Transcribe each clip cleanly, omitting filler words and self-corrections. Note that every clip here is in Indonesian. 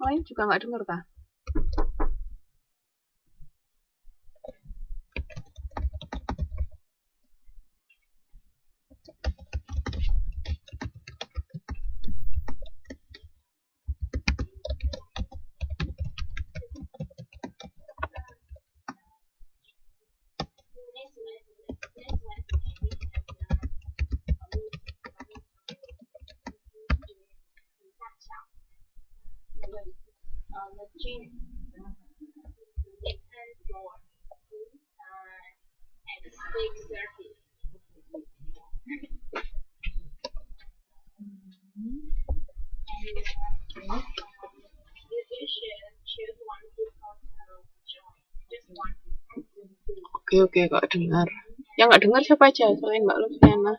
lain juga nggak dengar ta? Oke, kok dengar. Yang nggak dengar siapa aja selain Mbak Luciana?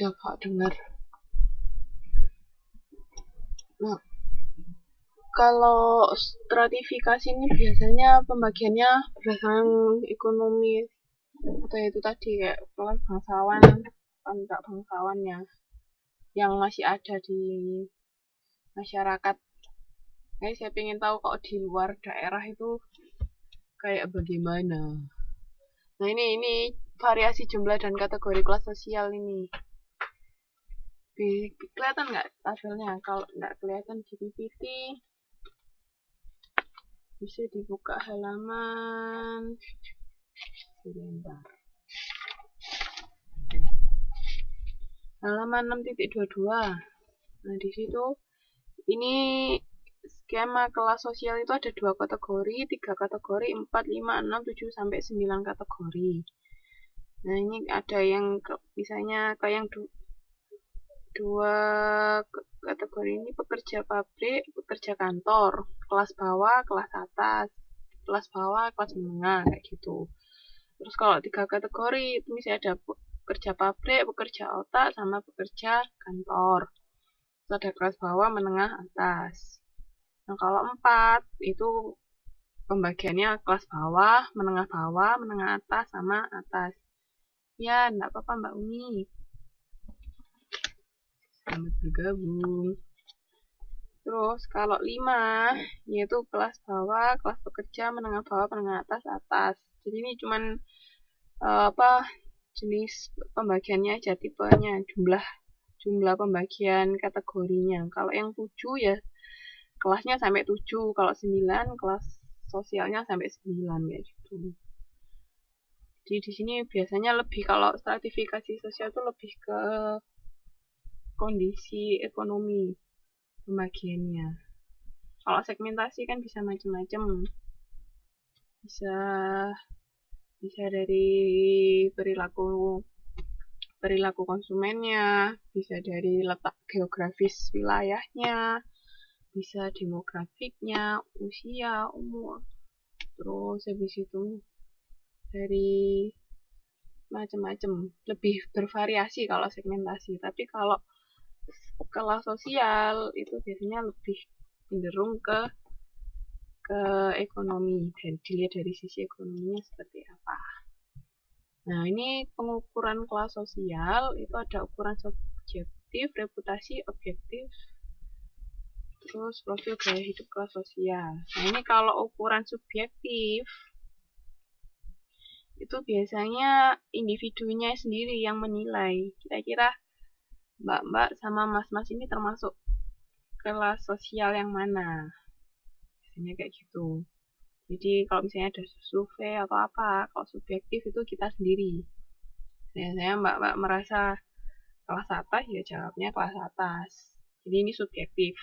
Udah kok dengar. Nah, kalau stratifikasi ini biasanya pembagiannya berdasarkan ekonomi atau itu tadi kayak kelas bangsawan, enggak bangsawannya yang masih ada di masyarakat. Nah, saya pengen tahu kok di luar daerah itu kayak bagaimana. Nah, ini variasi jumlah dan kategori kelas sosial ini. Kelihatan nggak tabelnya? Kalau nggak kelihatan di PPT, bisa dibuka halaman sebentar. Halaman 6.22. Nah, di situ ini skema kelas sosial itu ada 2 kategori, 3 kategori, 4, 5, 6, 7 sampai 9 kategori. Nah, ini ada yang misalnya kayak yang 2 kategori ini pekerja pabrik, pekerja kantor, kelas bawah, kelas atas, kelas bawah, kelas menengah kayak gitu. Terus kalau 3 kategori itu misalnya ada pekerja pabrik, pekerja otak, sama pekerja kantor. Terus ada kelas bawah, menengah, atas. Nah, kalau 4 itu pembagiannya kelas bawah, menengah atas, sama atas. Ya, enggak apa-apa Mbak Umi. Selamat bergabung. Terus kalau 5 yaitu kelas bawah, kelas pekerja, menengah bawah, menengah atas, atas. Jadi ini cuman jenis pembagiannya aja, tipenya, jumlah pembagian kategorinya. Kalau yang 7 ya kelasnya sampai 7, kalau 9 kelas sosialnya sampai 9 kayak gitu. Jadi di sini biasanya lebih kalau stratifikasi sosial itu lebih ke kondisi ekonomi pembagiannya. Kalau segmentasi kan bisa macam-macam. Bisa dari perilaku konsumennya, bisa dari letak geografis wilayahnya, bisa demografiknya, usia, umur. Terus habis itu dari macam-macam, lebih bervariasi kalau segmentasi. Tapi kalau kelas sosial itu biasanya lebih cenderung ke ekonomi, dilihat dari sisi ekonominya seperti apa. Nah, ini pengukuran kelas sosial itu ada ukuran subjektif, reputasi, objektif, terus profil gaya hidup kelas sosial. Nah, ini kalau ukuran subjektif itu biasanya individunya sendiri yang menilai. Kira-kira mbak-mbak sama mas-mas ini termasuk kelas sosial yang mana? Biasanya kayak gitu. Jadi kalau misalnya ada survei atau apa, kalau subjektif itu kita sendiri. Saya mbak-mbak merasa kelas atas, ya jawabnya kelas atas. Jadi ini subjektif.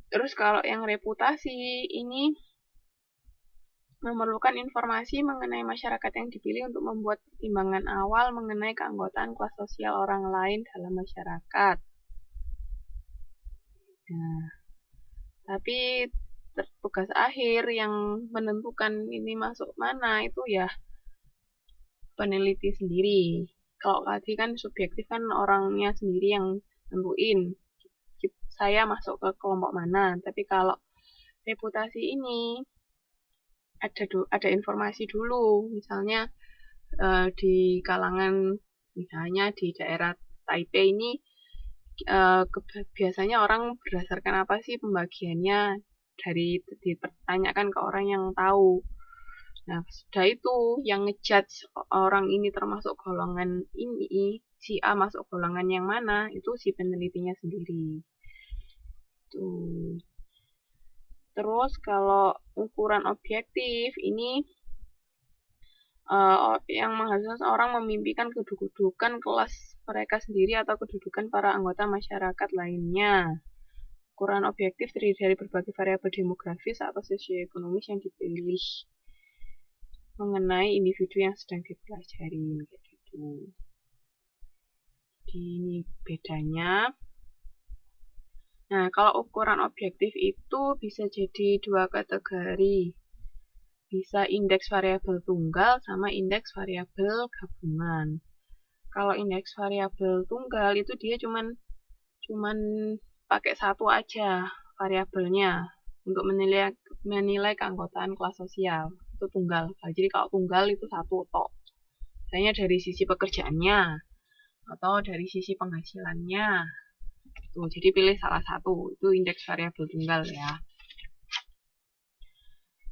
Terus kalau yang reputasi ini memerlukan informasi mengenai masyarakat yang dipilih untuk membuat pertimbangan awal mengenai keanggotaan kelas sosial orang lain dalam masyarakat. Nah, tapi tugas akhir yang menentukan ini masuk mana itu ya peneliti sendiri. Kalau tadi kan subjektif kan orangnya sendiri yang nentuin saya masuk ke kelompok mana. Tapi kalau reputasi ini ada informasi dulu, misalnya di kalangan misalnya di daerah Taipei ini biasanya orang berdasarkan apa sih pembagiannya dari dipertanyakan ke orang yang tahu. Nah, sudah itu yang ngejudge orang ini termasuk golongan ini, si A masuk golongan yang mana, itu si penelitinya sendiri. Tuh. Terus kalau ukuran objektif ini yang menghasilkan orang memimpikan kedudukan kelas mereka sendiri atau kedudukan para anggota masyarakat lainnya. Ukuran objektif terdiri dari berbagai variabel demografis atau sosioekonomis yang dipilih mengenai individu yang sedang dipelajari, kayak gitu. Jadi ini bedanya. Nah, kalau ukuran objektif itu bisa jadi dua kategori. Bisa indeks variabel tunggal sama indeks variabel gabungan. Kalau indeks variabel tunggal itu dia cuman pakai satu aja variabelnya untuk menilai keanggotaan kelas sosial. Itu tunggal. Jadi kalau tunggal itu satu tok. Misalnya dari sisi pekerjaannya atau dari sisi penghasilannya. Tuh, jadi pilih salah satu. Itu indeks variabel tunggal ya.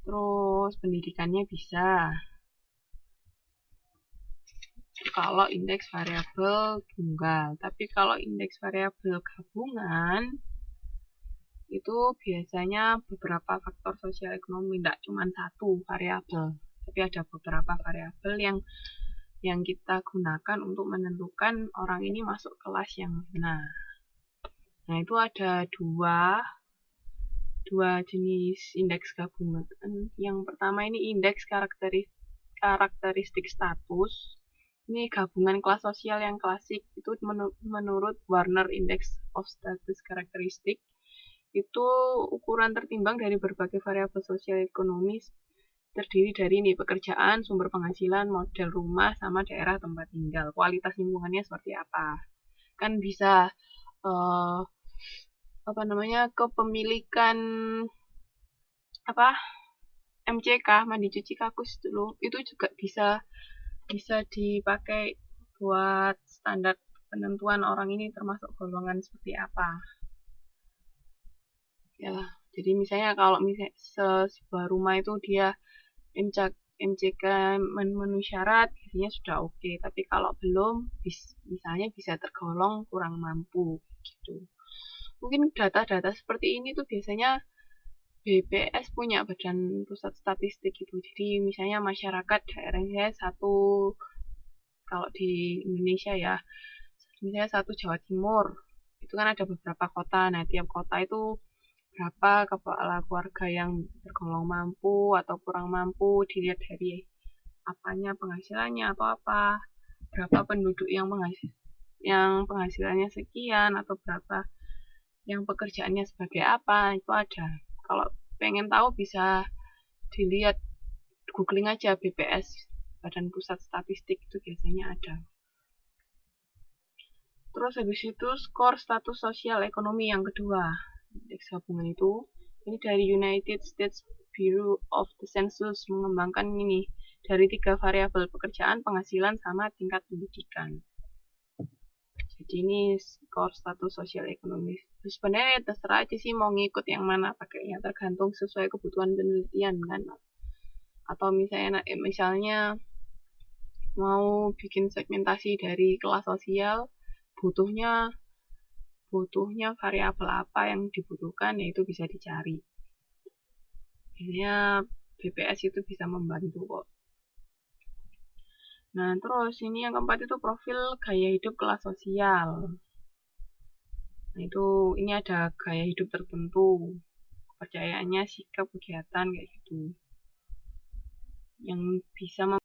Terus pendidikannya bisa. Kalau indeks variabel tunggal. Tapi kalau indeks variabel gabungan itu biasanya beberapa faktor sosial ekonomi, tidak cuma satu variabel, tapi ada beberapa variabel yang kita gunakan untuk menentukan orang ini masuk kelas yang mana. Nah, itu ada dua jenis indeks gabungan. Yang pertama ini indeks karakteristik status. Ini gabungan kelas sosial yang klasik itu menurut Warner Index of Status Characteristic. Itu ukuran tertimbang dari berbagai variabel sosial ekonomis, terdiri dari ini pekerjaan, sumber penghasilan, model rumah, sama daerah tempat tinggal. Kualitas lingkungannya seperti apa? Kan bisa kepemilikan MCK, mandi cuci kakus dulu, itu juga bisa dipakai buat standar penentuan orang ini termasuk golongan seperti apa. Ya, jadi misalnya kalau sebuah rumah itu dia MCK memenuhi syarat, biasanya sudah oke. Tapi kalau belum, misalnya bisa tergolong kurang mampu gitu. Mungkin data-data seperti ini tuh biasanya BPS punya Badan Pusat Statistik gitu. Jadi misalnya masyarakat daerahnya kalau di Indonesia ya, misalnya satu Jawa Timur, itu kan ada beberapa kota. Nah, tiap kota itu berapa kepala keluarga yang tergolong mampu atau kurang mampu, dilihat dari apanya, penghasilannya atau apa, berapa penduduk yang penghasilannya sekian atau berapa yang pekerjaannya sebagai apa, itu ada. Kalau pengen tahu bisa dilihat, googling aja BPS, Badan Pusat Statistik, itu biasanya ada. Terus habis itu skor status sosial ekonomi yang kedua, indeks gabungan itu. Ini dari United States Bureau of the Census mengembangkan ini dari 3 variabel pekerjaan, penghasilan, sama tingkat pendidikan. Jadi ini skor status sosial ekonomi. Sebenarnya terserah aja sih mau ngikut yang mana pakainya, tergantung sesuai kebutuhan penelitian kan. Atau misalnya mau bikin segmentasi dari kelas sosial, butuhnya variabel apa yang dibutuhkan, yaitu bisa dicari. Biasanya BPS itu bisa membantu kok. Nah, terus ini yang keempat itu profil gaya hidup kelas sosial. Nah, ini ada gaya hidup tertentu, kepercayaannya, sikap, kegiatan, kayak gitu. Yang bisa